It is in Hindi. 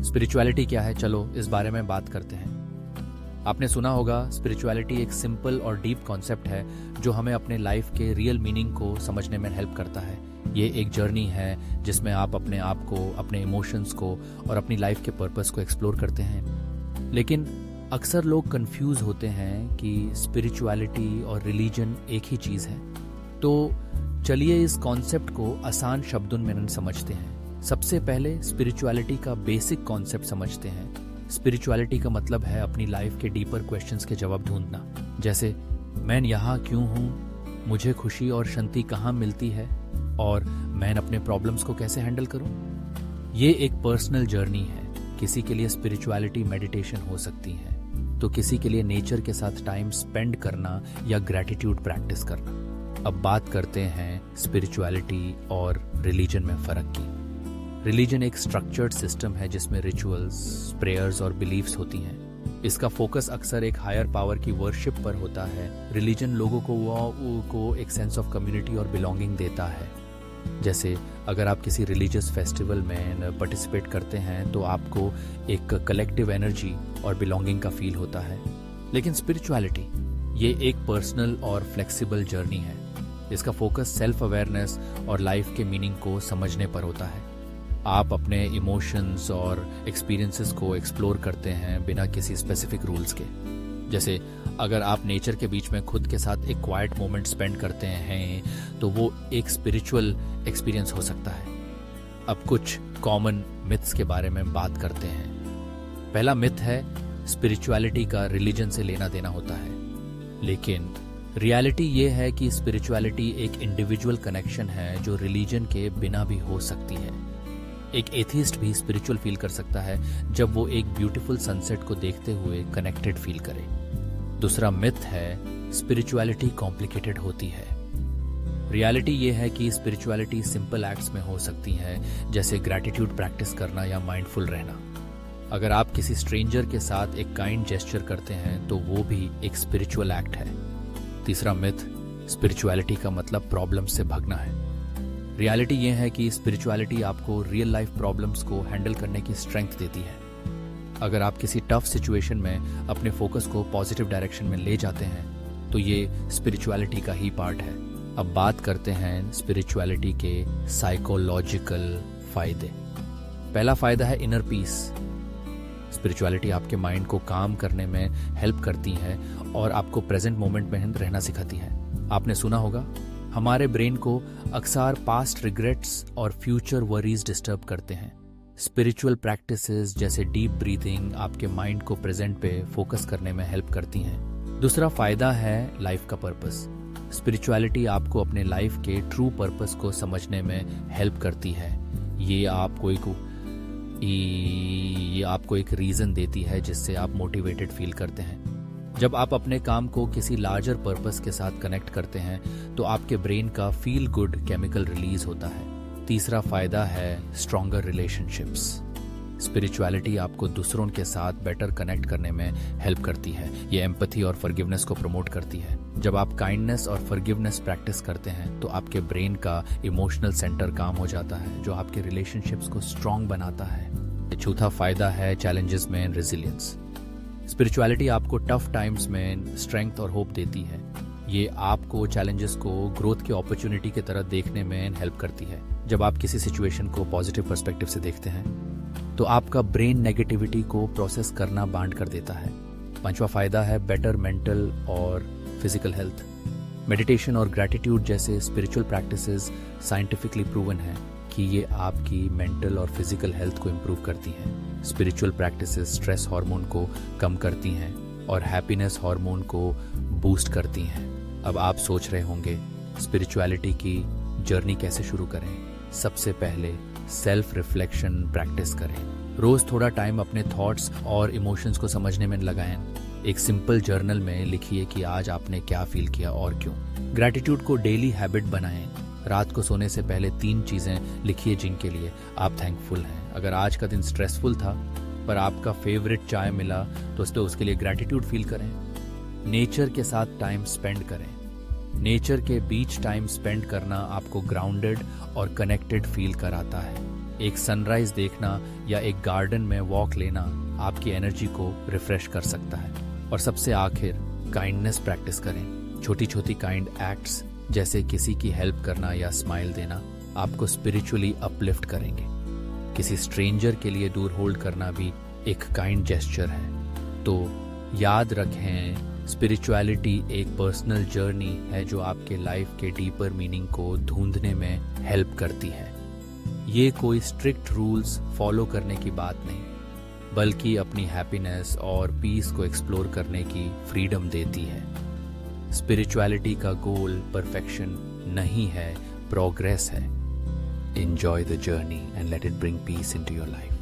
स्पिरिचुअलिटी क्या है, चलो इस बारे में बात करते हैं। आपने सुना होगा स्पिरिचुअलिटी एक सिंपल और डीप कॉन्सेप्ट है जो हमें अपने लाइफ के रियल मीनिंग को समझने में हेल्प करता है। ये एक जर्नी है जिसमें आप अपने आप को, अपने इमोशंस को और अपनी लाइफ के पर्पस को एक्सप्लोर करते हैं। लेकिन अक्सर लोग कंफ्यूज होते हैं कि स्पिरिचुअलिटी और रिलीजन एक ही चीज़ है। तो चलिए इस कॉन्सेप्ट को आसान शब्दों में समझते हैं। सबसे पहले स्पिरिचुअलिटी का बेसिक कॉन्सेप्ट समझते हैं। स्पिरिचुअलिटी का मतलब है अपनी लाइफ के डीपर क्वेश्चंस के जवाब ढूंढना, जैसे मैं यहाँ क्यों हूँ, मुझे खुशी और शांति कहाँ मिलती है, और मैं अपने प्रॉब्लम्स को कैसे हैंडल करूँ। ये एक पर्सनल जर्नी है। किसी के लिए स्पिरिचुअलिटी मेडिटेशन हो सकती है, तो किसी के लिए नेचर के साथ टाइम स्पेंड करना या ग्रैटिट्यूड प्रैक्टिस करना। अब बात करते हैं स्पिरिचुअलिटी और रिलीजन में फ़र्क की। रिलीजन एक स्ट्रक्चर्ड सिस्टम है जिसमें रिचुअल्स, प्रेयर्स और बिलीफ्स होती हैं। इसका फोकस अक्सर एक हायर पावर की वर्शिप पर होता है। रिलीजन लोगों को एक सेंस ऑफ कम्युनिटी और बिलोंगिंग देता है। जैसे अगर आप किसी रिलीजियस फेस्टिवल में पार्टिसिपेट करते हैं तो आपको एक कलेक्टिव एनर्जी और बिलोंगिंग का फील होता है। लेकिन स्पिरिचुअलिटी ये एक पर्सनल और फ्लेक्सिबल जर्नी है। इसका फोकस सेल्फ अवेयरनेस और लाइफ के मीनिंग को समझने पर होता है। आप अपने इमोशंस और एक्सपीरियंसेस को एक्सप्लोर करते हैं बिना किसी स्पेसिफिक रूल्स के। जैसे अगर आप नेचर के बीच में खुद के साथ एक क्वाइट मोमेंट स्पेंड करते हैं तो वो एक स्पिरिचुअल एक्सपीरियंस हो सकता है। अब कुछ कॉमन मिथ्स के बारे में बात करते हैं। पहला मिथ है स्पिरिचुअलिटी का रिलीजन से लेना देना होता है। लेकिन रियलिटी ये है कि स्पिरिचुअलिटी एक इंडिविजुअल कनेक्शन है जो रिलीजन के बिना भी हो सकती है। एक एथिस्ट भी स्पिरिचुअल फील कर सकता है जब वो एक ब्यूटीफुल सनसेट को देखते हुए कनेक्टेड फील करे। दूसरा मिथ है स्पिरिचुअलिटी कॉम्प्लिकेटेड होती है। रियलिटी ये है कि स्पिरिचुअलिटी सिंपल एक्ट्स में हो सकती है, जैसे ग्रैटिट्यूड प्रैक्टिस करना या माइंडफुल रहना। अगर आप किसी स्ट्रेंजर के साथ एक काइंड जेस्चर करते हैं तो वो भी एक स्पिरिचुअल एक्ट है। तीसरा मिथ स्पिरिचुअलिटी का मतलब प्रॉब्लम से भागना है। रियलिटी ये है कि स्पिरिचुअलिटी आपको रियल लाइफ प्रॉब्लम्स को हैंडल करने की स्ट्रेंथ देती है। अगर आप किसी टफ सिचुएशन में अपने फोकस को पॉजिटिव डायरेक्शन में ले जाते हैं तो ये स्पिरिचुअलिटी का ही पार्ट है। अब बात करते हैं स्पिरिचुअलिटी के साइकोलॉजिकल फायदे। पहला फायदा है इनर पीस। स्पिरिचुअलिटी आपके माइंड को काम करने में हेल्प करती है और आपको प्रेजेंट मोमेंट में रहना सिखाती है। आपने सुना होगा हमारे ब्रेन को अक्सर पास्ट रिग्रेट्स और फ्यूचर वरीज डिस्टर्ब करते हैं। स्पिरिचुअल प्रैक्टिसेस जैसे डीप ब्रीथिंग आपके माइंड को प्रेजेंट पे फोकस करने में हेल्प करती हैं। दूसरा फायदा है लाइफ का पर्पस। स्पिरिचुअलिटी आपको अपने लाइफ के ट्रू पर्पस को समझने में हेल्प करती है। ये आपको एक रीजन देती है जिससे आप मोटिवेटेड फील करते हैं। जब आप अपने काम को किसी लार्जर पर्पस के साथ कनेक्ट करते हैं तो आपके ब्रेन का फील गुड केमिकल रिलीज होता है। तीसरा फायदा है स्ट्रॉन्गर रिलेशनशिप्स। स्पिरिचुअलिटी आपको दूसरों के साथ बेटर कनेक्ट करने में हेल्प करती है। ये एम्पैथी और फॉरगिवनेस को प्रमोट करती है। जब आप काइंडनेस और फॉरगिवनेस प्रैक्टिस करते हैं तो आपके ब्रेन का इमोशनल सेंटर काम हो जाता है, जो आपके रिलेशनशिप्स को स्ट्रॉन्ग बनाता है। चौथा फायदा है चैलेंजेस में रेजिलियंस। स्पिरिचुअलिटी आपको टफ टाइम्स में स्ट्रेंथ और होप देती है। ये आपको चैलेंजेस को ग्रोथ की अपॉर्चुनिटी की तरह देखने में हेल्प करती है। जब आप किसी सिचुएशन को पॉजिटिव पर्सपेक्टिव से देखते हैं तो आपका ब्रेन नेगेटिविटी को प्रोसेस करना बंद कर देता है। पांचवा फायदा है बेटर मेंटल और फिजिकल हेल्थ। मेडिटेशन और ग्रैटिट्यूड जैसे स्पिरिचुअल प्रैक्टिसेस साइंटिफिकली प्रूवन है कि ये आपकी मेंटल और फिजिकल हेल्थ को इम्प्रूव करती हैं। स्पिरिचुअल प्रैक्टिसेस स्ट्रेस हार्मोन को कम करती हैं और हैप्पीनेस हार्मोन को बूस्ट करती हैं। अब आप सोच रहे होंगे स्पिरिचुअलिटी की जर्नी कैसे शुरू करें। सबसे पहले सेल्फ रिफ्लेक्शन प्रैक्टिस करें। रोज थोड़ा टाइम अपने थॉट्स और इमोशंस को समझने में लगाएं। एक सिंपल जर्नल में लिखिए कि आज आपने क्या फील किया और क्यों। ग्रैटिट्यूड को डेली हैबिट बनाएं। रात को सोने से पहले 3 चीजें लिखिए जिनके लिए आप थैंकफुल हैं। अगर आज का दिन स्ट्रेसफुल था पर आपका फेवरेट चाय मिला तो उसके लिए ग्रैटिट्यूड फील करें। नेचर के साथ टाइम स्पेंड करें। नेचर के बीच टाइम स्पेंड करना आपको ग्राउंडेड और कनेक्टेड फील कराता है। एक सनराइज देखना या एक गार्डन में वॉक लेना आपकी एनर्जी को रिफ्रेश कर सकता है। और सबसे आखिर, काइंडनेस प्रैक्टिस करें। छोटी छोटी काइंड एक्ट्स जैसे किसी की हेल्प करना या स्माइल देना आपको स्पिरिचुअली अपलिफ्ट करेंगे। किसी स्ट्रेंजर के लिए दूर होल्ड करना भी एक काइंड जेस्चर है। तो याद रखें, स्पिरिचुअलिटी एक पर्सनल जर्नी है जो आपके लाइफ के डीपर मीनिंग को ढूंढने में हेल्प करती है। ये कोई स्ट्रिक्ट रूल्स फॉलो करने की बात नहीं, बल्कि अपनी हैप्पीनेस और पीस को एक्सप्लोर करने की फ्रीडम देती है। स्पिरिचुअलिटी का गोल परफेक्शन नहीं है, प्रोग्रेस है। Enjoy the journey and let it bring peace into your life.